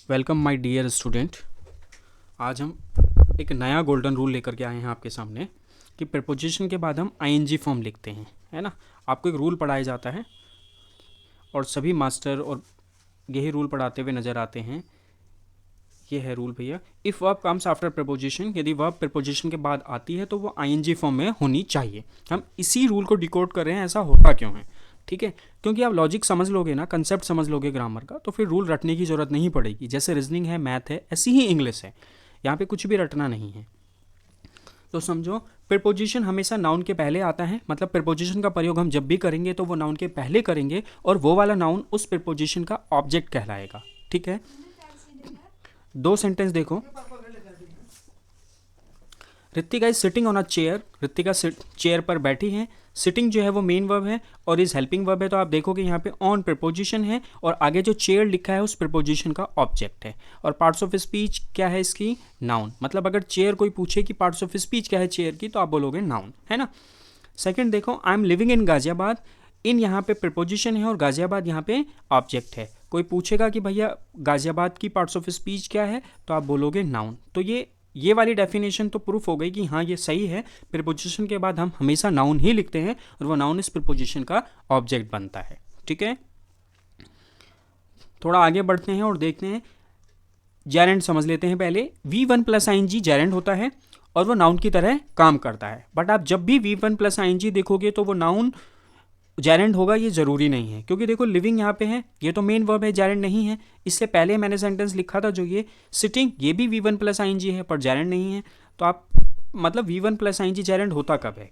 Welcome my dear student. आज हम एक नया गोल्डन रूल लेकर के आए हैं आपके सामने कि प्रीपोजिशन के बाद हम आईएनजी फॉर्म लिखते हैं, है ना। आपको एक रूल पढ़ाया जाता है और सभी मास्टर और यही रूल पढ़ाते हुए नज़र आते हैं। ये है रूल भैया, if verb comes after preposition, यदि वर्ब प्रीपोजिशन के बाद आती है तो वो आईएनजी फॉर्म में होनी चाहिए। हम इसी रूल को डिकोड कर रहे हैं, ऐसा होता क्यों है, ठीक है। क्योंकि आप लॉजिक समझ लोगे ना, कंसेप्ट समझ लोगे ग्रामर का, तो फिर रूल रटने की ज़रूरत नहीं पड़ेगी। जैसे रीजनिंग है, मैथ है, ऐसी ही इंग्लिश है, यहाँ पे कुछ भी रटना नहीं है। तो समझो, प्रीपोजिशन हमेशा नाउन के पहले आता है, मतलब प्रीपोजिशन का प्रयोग हम जब भी करेंगे तो वो नाउन के पहले करेंगे और वो वाला नाउन उस प्रीपोजिशन का ऑब्जेक्ट कहलाएगा, ठीक है। दो सेंटेंस देखो। Ritika is sitting on a chair, Ritika chair पर बैठी है। सिटिंग जो है वो मेन वर्ब है और इज हेल्पिंग वर्ब है, तो आप देखोगे यहाँ पे ऑन प्रीपोजिशन है और आगे जो चेयर लिखा है उस प्रीपोजिशन का ऑब्जेक्ट है। और पार्ट्स ऑफ स्पीच क्या है इसकी, नाउन। मतलब अगर चेयर कोई पूछे कि पार्ट्स ऑफ स्पीच क्या है चेयर की, तो आप बोलोगे नाउन, है ना। सेकंड देखो, I am living in Ghaziabad. In यहाँ पे प्रीपोजिशन है और गाजियाबाद यहाँ पे ऑब्जेक्ट है। कोई पूछेगा कि भैया गाजियाबाद की पार्ट्स ऑफ स्पीच क्या है, तो आप बोलोगे नाउन। तो ये वाली डेफिनेशन तो प्रूफ हो गई कि हाँ ये सही है, प्रीपोजिशन के बाद हम हमेशा नाउन ही लिखते हैं और वो नाउन इस प्रीपोजिशन का ऑब्जेक्ट बनता है, ठीक है। थोड़ा आगे बढ़ते हैं और देखते हैं, जेरेंड समझ लेते हैं पहले। V1 प्लस ING जेरेंड होता है और वो नाउन की तरह काम करता है। बट आप जब भी V1 प्लस ING देखोगे तो वो नाउन जेरेंड होगा, ये ज़रूरी नहीं है। क्योंकि देखो लिविंग यहाँ पे है, ये तो मेन वर्ब है, जेरेंड नहीं है। इससे पहले मैंने सेंटेंस लिखा था जो ये सिटिंग, ये भी V1 प्लस ING है पर जेरेंड नहीं है। तो आप मतलब V1 प्लस ING जेरेंड होता कब है,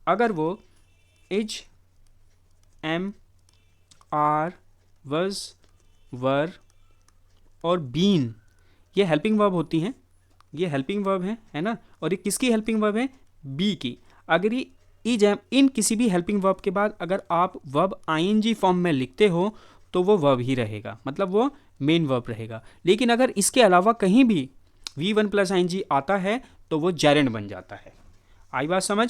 अगर वो इज, एम, आर, वज, वर और बीन ये हेल्पिंग वर्ब होती हैं। ये हेल्पिंग वर्ब है ना। और ये किसकी हेल्पिंग वर्ब है, बी की। अगर ये इज, एम, इन किसी भी हेल्पिंग वर्ब के बाद अगर आप वर्ब ING फॉर्म में लिखते हो तो वो वर्ब ही रहेगा, मतलब वो मेन वर्ब रहेगा। लेकिन अगर इसके अलावा कहीं भी V1 प्लस ING आता है तो वो जेरेंड बन जाता है। आई बात समझ।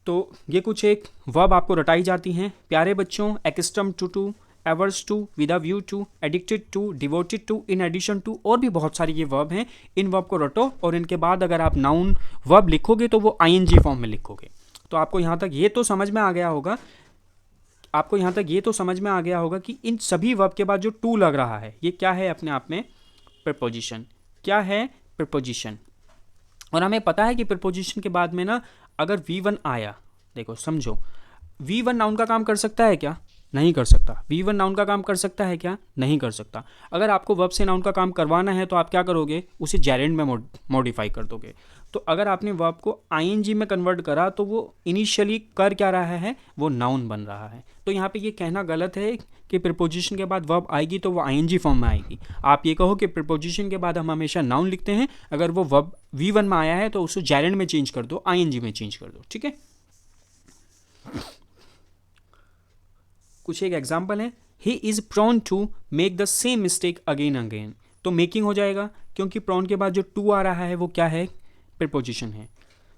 तो ये कुछ एक वर्ब आपको रटाई जाती हैं प्यारे बच्चों। Accustom to, averse to, with a view to, addicted to, devoted to, in addition to, और भी बहुत सारी ये वर्ब हैं। इन वर्ब को रटो और इनके बाद अगर आप नाउन वर्ब लिखोगे तो वो ING फॉर्म में लिखोगे। तो आपको यहाँ तक ये तो समझ में आ गया होगा, कि इन सभी वर्ब के बाद जो टू लग रहा है ये क्या है, अपने आप में प्रीपोजिशन। क्या है, प्रीपोजिशन। और हमें पता है कि प्रीपोजिशन के बाद में ना अगर V1 आया, देखो समझो, V1 नाउन का काम कर सकता है क्या, नहीं कर सकता। V1 नाउन का काम कर सकता है क्या, नहीं कर सकता। अगर आपको वर्ब से नाउन का काम करवाना है तो आप क्या करोगे, उसे जेरेंड में मॉडिफाई कर दोगे। तो अगर आपने वर्ब को ING में कन्वर्ट करा तो वो इनिशियली कर क्या रहा है, वो नाउन बन रहा है। तो यहाँ पे ये कहना गलत है कि प्रीपोजिशन के बाद वर्ब आएगी तो वो ING फॉर्म में आएगी। आप ये कहो कि प्रीपोजिशन के बाद हम हमेशा नाउन लिखते हैं, अगर वो वर्ब V1 में आया है तो उसे जेरेंड में चेंज कर दो, ING में चेंज कर दो, ठीक है। कुछ एक एग्जाम्पल है, he is prone to make the same mistake again again. तो मेकिंग हो जाएगा क्योंकि प्रोन के बाद जो टू आ रहा है वो क्या है, प्रीपोजिशन है।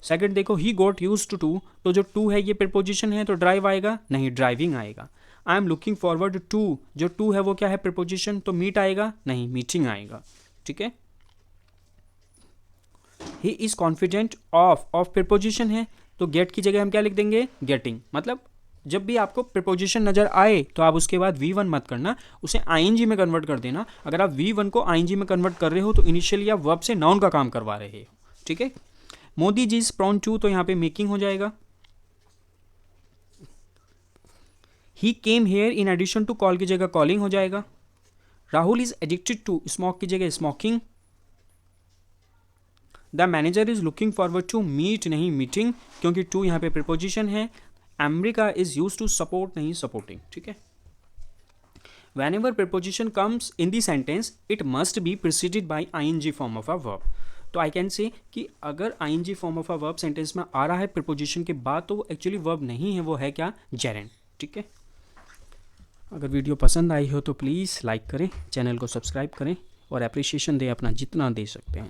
सेकंड देखो, ही गोट यूज टू, तो जो टू है ये प्रीपोजिशन है, तो ड्राइव आएगा नहीं, ड्राइविंग आएगा। I am looking forward to, जो टू है वो क्या है, प्रीपोजिशन, तो मीट आएगा नहीं, मीटिंग आएगा, ठीक है। He is confident of preposition है, तो गेट की जगह हम क्या लिख देंगे, गेटिंग। मतलब जब भी आपको प्रीपोजिशन नजर आए तो आप उसके बाद V1 मत करना, उसे ING में कन्वर्ट कर देना। अगर आप V1 को ING में कन्वर्ट कर रहे हो तो इनिशियली आप वर्ब से नाउन का काम करवा रहे हो, ठीक है। Modi ji is prone to, तो यहाँ पे मेकिंग हो जाएगा। He came here in addition to, call की जगह कॉलिंग हो जाएगा। Rahul is addicted to, smoke की जगह smoking. The manager is looking forward to, meet नहीं, मीटिंग, क्योंकि टू यहाँ पे प्रीपोजिशन है। America is use to support नहीं, सपोर्टिंग, ठीक है। Whenever preposition comes in the sentence it must be preceded by ING form of a verb. तो I can say कि अगर ING form of a verb sentence में आ रहा है preposition के बाद तो वो एक्चुअली वर्ब नहीं है, वो है क्या, जेरेंड, ठीक है। अगर वीडियो पसंद आई हो तो प्लीज़ लाइक करें, चैनल को सब्सक्राइब करें और अप्रिशिएशन दें अपना जितना दे सकते हैं।